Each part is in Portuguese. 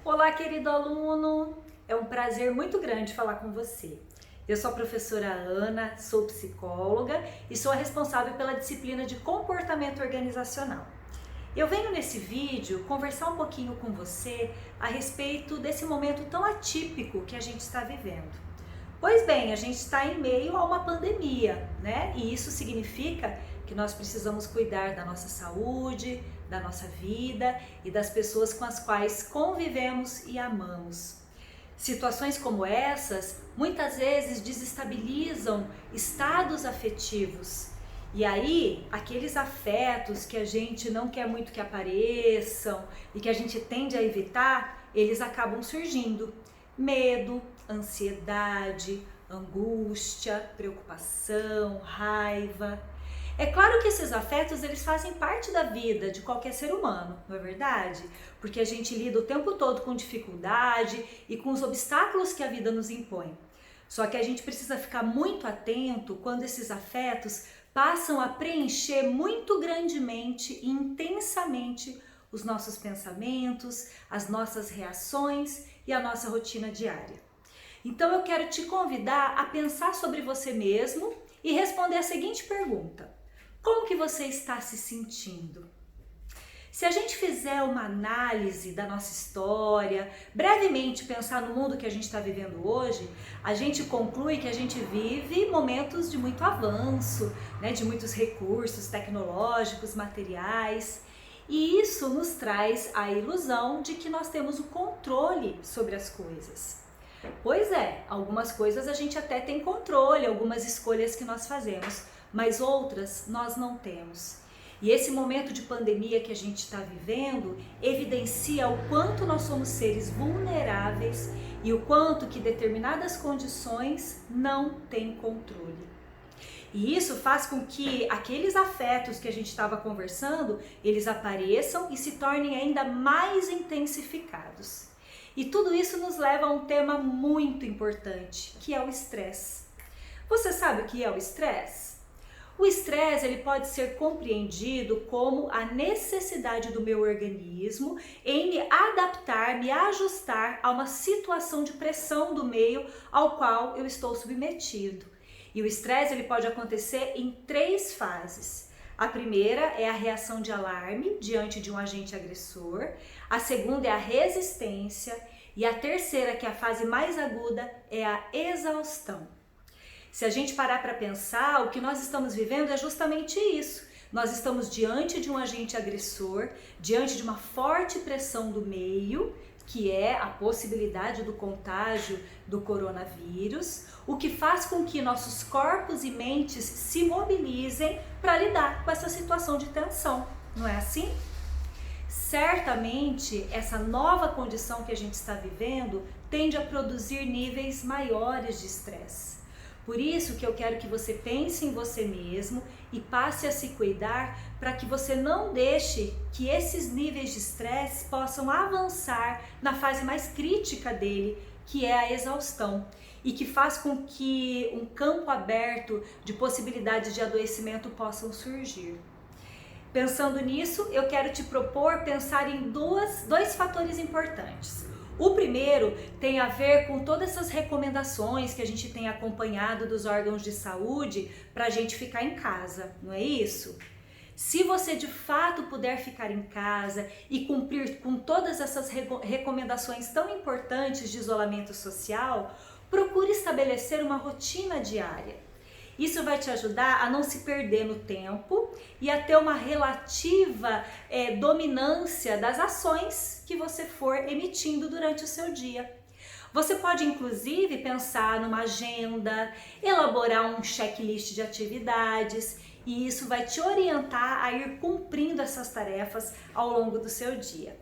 Olá, querido aluno! É um prazer muito grande falar com você. Eu sou a professora Ana, sou psicóloga e sou a responsável pela disciplina de comportamento organizacional. Eu venho nesse vídeo conversar um pouquinho com você a respeito desse momento tão atípico que a gente está vivendo. Pois bem, a gente está em meio a uma pandemia, né? E isso significa que nós precisamos cuidar da nossa saúde, da nossa vida e das pessoas com as quais convivemos e amamos. Situações como essas muitas vezes desestabilizam estados afetivos. E aí, aqueles afetos que a gente não quer muito que apareçam e que a gente tende a evitar, eles acabam surgindo. Medo, ansiedade, angústia, preocupação, raiva. É claro que esses afetos eles fazem parte da vida de qualquer ser humano, não é verdade? Porque a gente lida o tempo todo com dificuldade e com os obstáculos que a vida nos impõe. Só que a gente precisa ficar muito atento quando esses afetos passam a preencher muito grandemente e intensamente os nossos pensamentos, as nossas reações e a nossa rotina diária. Então eu quero te convidar a pensar sobre você mesmo e responder a seguinte pergunta: como que você está se sentindo? Se a gente fizer uma análise da nossa história, brevemente pensar no mundo que a gente está vivendo hoje, a gente conclui que a gente vive momentos de muito avanço, né, de muitos recursos tecnológicos, materiais, e isso nos traz a ilusão de que nós temos o controle sobre as coisas. Pois é, algumas coisas a gente até tem controle, algumas escolhas que nós fazemos, mas outras nós não temos. E esse momento de pandemia que a gente está vivendo evidencia o quanto nós somos seres vulneráveis e o quanto que determinadas condições não têm controle. E isso faz com que aqueles afetos que a gente estava conversando, eles apareçam e se tornem ainda mais intensificados. E tudo isso nos leva a um tema muito importante, que é o estresse. Você sabe o que é o estresse? O estresse ele pode ser compreendido como a necessidade do meu organismo em me adaptar, me ajustar a uma situação de pressão do meio ao qual eu estou submetido. E o estresse ele pode acontecer em 3 fases. A primeira é a reação de alarme diante de um agente agressor, a segunda é a resistência e a terceira, que é a fase mais aguda, é a exaustão. Se a gente parar para pensar, o que nós estamos vivendo é justamente isso. Nós estamos diante de um agente agressor, diante de uma forte pressão do meio, que é a possibilidade do contágio do coronavírus, o que faz com que nossos corpos e mentes se mobilizem para lidar com essa situação de tensão, não é assim? Certamente, essa nova condição que a gente está vivendo tende a produzir níveis maiores de estresse. Por isso que eu quero que você pense em você mesmo e passe a se cuidar para que você não deixe que esses níveis de estresse possam avançar na fase mais crítica dele, que é a exaustão, e que faz com que um campo aberto de possibilidades de adoecimento possam surgir. Pensando nisso, eu quero te propor pensar em dois fatores importantes. O primeiro tem a ver com todas essas recomendações que a gente tem acompanhado dos órgãos de saúde para a gente ficar em casa, não é isso? Se você de fato puder ficar em casa e cumprir com todas essas recomendações tão importantes de isolamento social, procure estabelecer uma rotina diária. Isso vai te ajudar a não se perder no tempo e a ter uma relativa dominância das ações que você for emitindo durante o seu dia. Você pode inclusive pensar numa agenda, elaborar um checklist de atividades e isso vai te orientar a ir cumprindo essas tarefas ao longo do seu dia.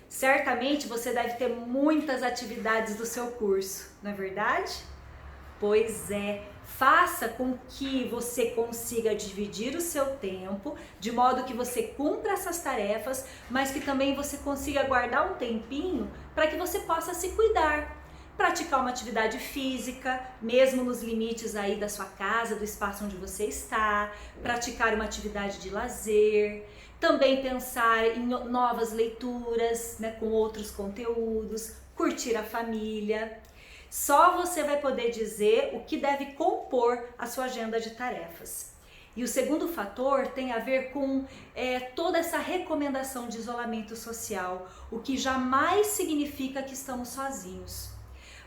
Certamente você deve ter muitas atividades do seu curso, não é verdade? Pois é, faça com que você consiga dividir o seu tempo, de modo que você cumpra essas tarefas, mas que também você consiga guardar um tempinho para que você possa se cuidar. Praticar uma atividade física, mesmo nos limites aí da sua casa, do espaço onde você está, praticar uma atividade de lazer. também pensar em novas leituras, né, com outros conteúdos, curtir a família. Só você vai poder dizer o que deve compor a sua agenda de tarefas. E o segundo fator tem a ver com toda essa recomendação de isolamento social, o que jamais significa que estamos sozinhos.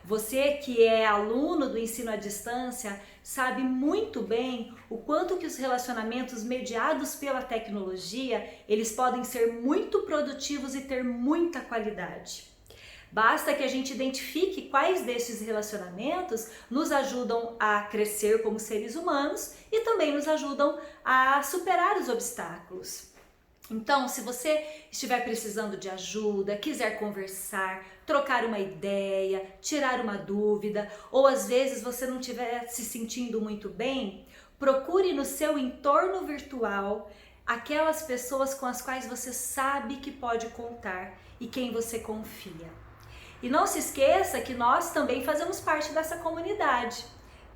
Você que é aluno do ensino à distância sabe muito bem o quanto que os relacionamentos mediados pela tecnologia, eles podem ser muito produtivos e ter muita qualidade. Basta que a gente identifique quais desses relacionamentos nos ajudam a crescer como seres humanos e também nos ajudam a superar os obstáculos. Então, se você estiver precisando de ajuda, quiser conversar, trocar uma ideia, tirar uma dúvida, ou às vezes você não estiver se sentindo muito bem, procure no seu entorno virtual aquelas pessoas com as quais você sabe que pode contar e quem você confia. E não se esqueça que nós também fazemos parte dessa comunidade,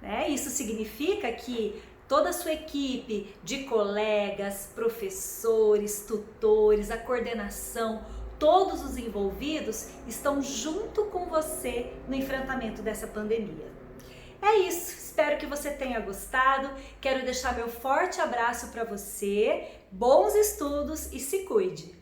né? Isso significa que toda a sua equipe de colegas, professores, tutores, a coordenação, todos os envolvidos estão junto com você no enfrentamento dessa pandemia. É isso, espero que você tenha gostado. Quero deixar meu forte abraço para você, bons estudos e se cuide!